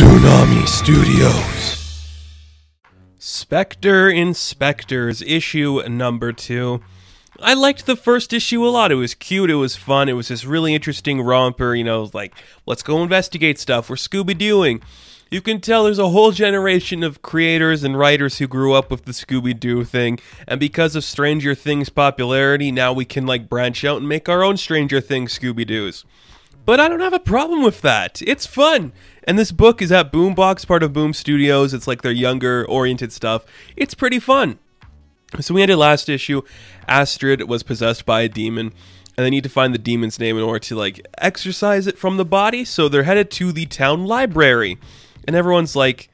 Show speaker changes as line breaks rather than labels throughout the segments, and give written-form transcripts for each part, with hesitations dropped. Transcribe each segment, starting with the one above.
Tsunami Studios. Spectre Inspectors, issue number 2. I liked the first issue a lot. It was cute, it was fun, it was this really interesting romper, like, let's go investigate stuff, we're Scooby-Dooing. You can tell there's a whole generation of creators and writers who grew up with the Scooby-Doo thing, and because of Stranger Things' popularity, now we can, branch out and make our own Stranger Things Scooby-Doos. But I don't have a problem with that. It's fun. And this book is at Boombox, part of Boom Studios. It's like their younger-oriented stuff. It's pretty fun. So we ended last issue. Astrid was possessed by a demon, and they need to find the demon's name in order to, exorcise it from the body. So they're headed to the town library. And everyone's like,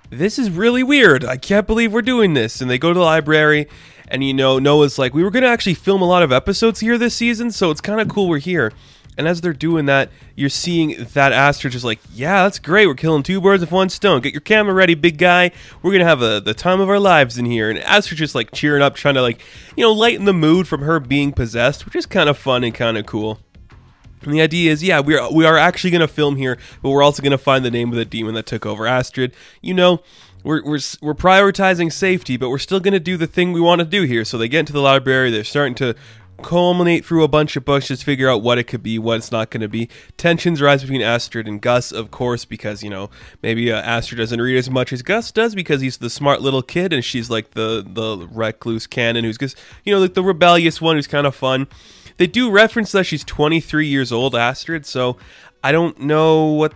this is really weird. I can't believe we're doing this. And they go to the library, and, Noah's like, we were going to actually film a lot of episodes here this season, so it's kind of cool we're here. And as they're doing that, you're seeing that Astrid just like, yeah, that's great. We're killing two birds with one stone. Get your camera ready, big guy. We're going to have the time of our lives in here. And Astrid just cheering up, trying to lighten the mood from her being possessed, which is kind of fun and kind of cool. And the idea is, yeah, we are actually going to film here, but we're also going to find the name of the demon that took over Astrid. We're prioritizing safety, but we're still going to do the thing we want to do here. So they get into the library. They're starting to culminate through a bunch of bushes, figure out what it could be, what it's not going to be. Tensions rise between Astrid and Gus, of course, because, maybe Astrid doesn't read as much as Gus does because he's the smart little kid and she's the recluse canon who's just, the rebellious one who's kind of fun. They do reference that she's 23 years old, Astrid, so I don't know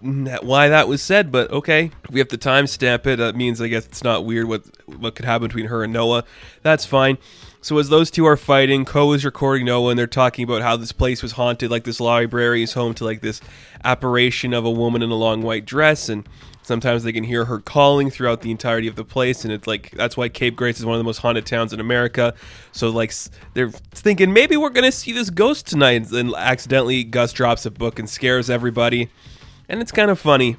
why that was said, but okay. If we have to timestamp it, that means I guess it's not weird what could happen between her and Noah. That's fine. So as those two are fighting, Ko is recording Noah, and they're talking about how this place was haunted, this library is home to this apparition of a woman in a long white dress, and sometimes they can hear her calling throughout the entirety of the place, and it's that's why Cape Grace is one of the most haunted towns in America. So they're thinking maybe we're gonna see this ghost tonight, and accidentally Gus drops a book and scares everybody, and it's kind of funny.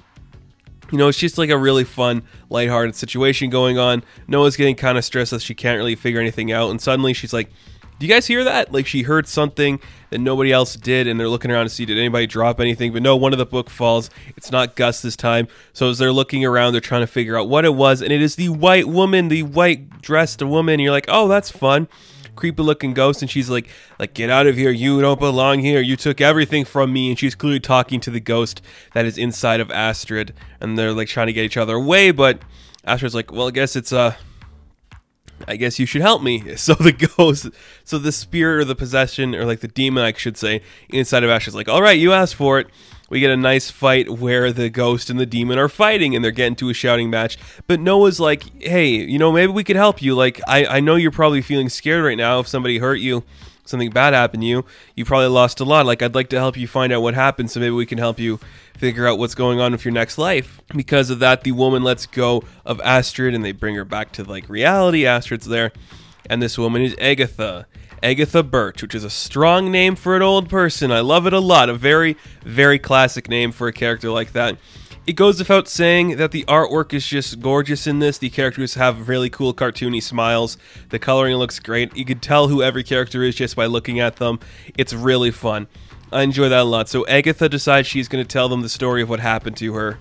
It's just a really fun, lighthearted situation going on. Noah's getting kind of stressed that she can't really figure anything out. And suddenly she's like, do you guys hear that? She heard something that nobody else did. And they're looking around to see, did anybody drop anything? But no, one of the book falls. It's not Gus this time. So as they're looking around, they're trying to figure out what it was. And it is the white woman, the white dressed woman. And you're like, oh, that's fun. Creepy looking ghost, and she's like get out of here, you don't belong here, you took everything from me. And she's clearly talking to the ghost that is inside of Astrid, and they're trying to get each other away, but Astrid's like, well, I guess you should help me. So the spirit or the possession, or the demon I should say, inside of Astrid's like, all right, you asked for it. We get a nice fight where the ghost and the demon are fighting, and they're getting to a shouting match. But Noah's like, hey, maybe we could help you. I know you're probably feeling scared right now. If somebody hurt you, something bad happened to you, you probably lost a lot. I'd like to help you find out what happened, so maybe we can help you figure out what's going on with your next life. Because of that, the woman lets go of Astrid, and they bring her back to, reality. Astrid's there, and this woman is Agatha. Agatha Birch, which is a strong name for an old person. I love it a lot. A very, very classic name for a character like that. It goes without saying that the artwork is just gorgeous in this. The characters have really cool cartoony smiles. The coloring looks great. You can tell who every character is just by looking at them. It's really fun. I enjoy that a lot. So Agatha decides she's going to tell them the story of what happened to her,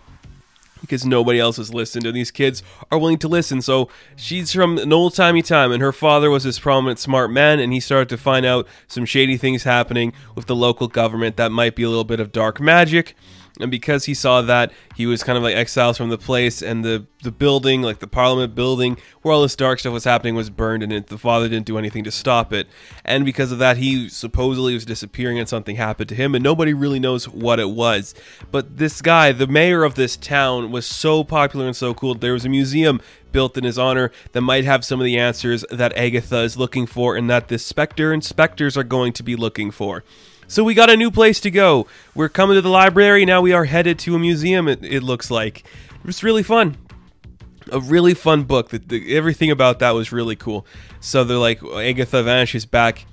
because nobody else has listened, and these kids are willing to listen. So she's from an old-timey time, and her father was this prominent smart man, and he started to find out some shady things happening with the local government that might be a little bit of dark magic. And because he saw that, he was kind of exiled from the place, and the building, the Parliament building, where all this dark stuff was happening, was burned, and the father didn't do anything to stop it. And because of that, he supposedly was disappearing, and something happened to him, and nobody really knows what it was. But this guy, the mayor of this town, was so popular and so cool. There was a museum built in his honor that might have some of the answers that Agatha is looking for, and that the Spectre Inspectors are going to be looking for. So we got a new place to go. We're coming to the library. Now we are headed to a museum, it looks like. It was really fun. A really fun book. Everything about that was really cool. So they're like, Agatha vanishes back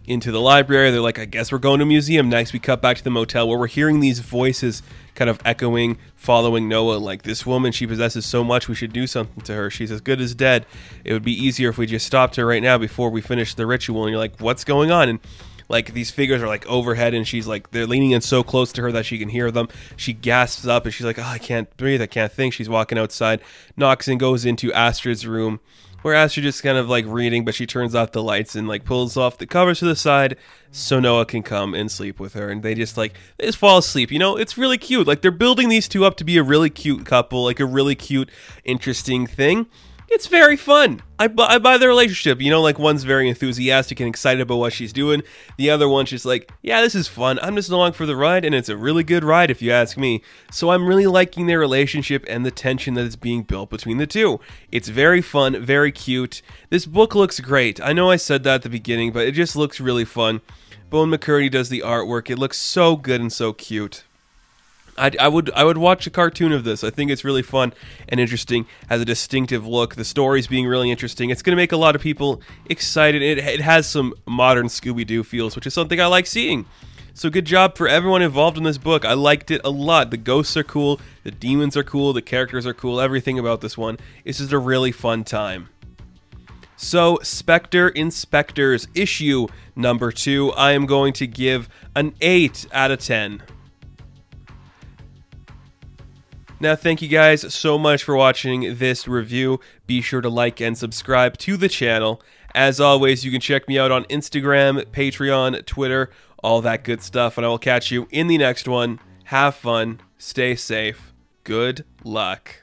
into the library. They're like, I guess we're going to a museum next. We cut back to the motel where we're hearing these voices kind of echoing, following Noah. This woman, she possesses so much, we should do something to her. She's as good as dead. It would be easier if we just stopped her right now before we finish the ritual. And you're like, what's going on? And like these figures are like overhead, and she's like, they're leaning in so close to her that she can hear them. She gasps up and she's like, oh, I can't breathe, I can't think. She's walking outside, knocks and goes into Astrid's room, where Astrid just kind of like reading, but she turns off the lights and like pulls off the covers to the side so Noah can come and sleep with her. And they just fall asleep. You know, it's really cute. Like, they're building these two up to be a really cute couple, like a really cute, interesting thing. It's very fun. I buy their relationship. You know, like, one's very enthusiastic and excited about what she's doing. The other one's just like, yeah, this is fun. I'm just along for the ride, and it's a really good ride if you ask me. So I'm really liking their relationship and the tension that is being built between the two. It's very fun, very cute. This book looks great. I know I said that at the beginning, but it just looks really fun. Bowen McCurdy does the artwork. It looks so good and so cute. I would watch a cartoon of this. I think it's really fun and interesting, has a distinctive look. The story's being really interesting. It's going to make a lot of people excited. It has some modern Scooby-Doo feels, which is something I like seeing. So good job for everyone involved in this book. I liked it a lot. The ghosts are cool, the demons are cool, the characters are cool, everything about this one. It's just a really fun time. So, Spectre Inspectors issue number 2, I am going to give an 8 out of 10. Now, thank you guys so much for watching this review. Be sure to like and subscribe to the channel. As always, you can check me out on Instagram, Patreon, Twitter, all that good stuff, and I will catch you in the next one. Have fun, stay safe, good luck.